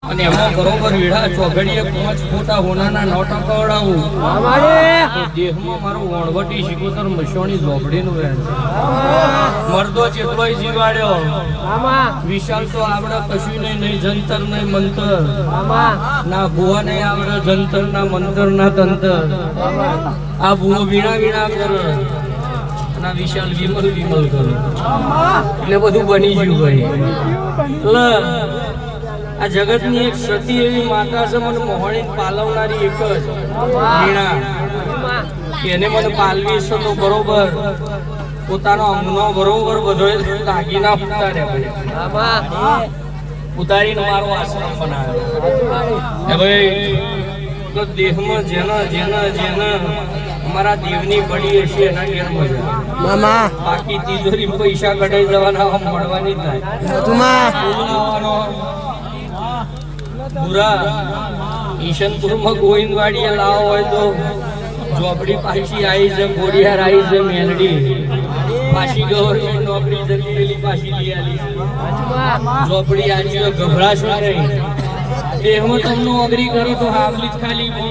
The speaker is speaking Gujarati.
અને એમાં બરોબર વીડા ચોઘડીએ 5 ફોટા હોનાના નોટા કવડાવું તો દેહમાં મારો વણવટી શિકોતર મશોણી ઝોપડીનું રહે મરદો ચેતલોય જીવાડ્યો વિશાલ તો આવડે કશું નહીં જંતર નહીં મંતર ના ભુવા નહીં આવડે જંતર ના મંતર ના તંતર આ ભુવો વીણા વીણા કરે અને વિશાલ વિમલ વિમલ કરે એટલે બધું બની ગયું ભાઈ એટલે આ જગતની એક સતી એવી માતા છે મને મોહણી પાલવનારી એક જ વીણા એને મને પાલવી છે તો બરોબર પોતાનો અંગનો બરોબર બધો દાગીના ઉતાર્યા ઉતારીને મારો આશ્રમ બનાવ્યો ભાઈ દેહમાં જેના જેના જેના અમારા દેવની પડી હશે એના ઘેર મજા બાકી તિજોરી પૈસા કઢાઈ જવાના મળવાની થાય પૂરા ઈશનપુરમાં ગોવિંદવાડીએ લાવો હોય તો ઝોપડી પાછી આવી છે ગોળિયાર આવી છે મેલડી પાછી ગવર્મેન્ટ નોકરી જતી પેલી પાછી લઈ આલી ઝોપડી આવી ગભરાશો નહીં દેહમાં તમને અગ્રી કરો તો હાફલી ખાલી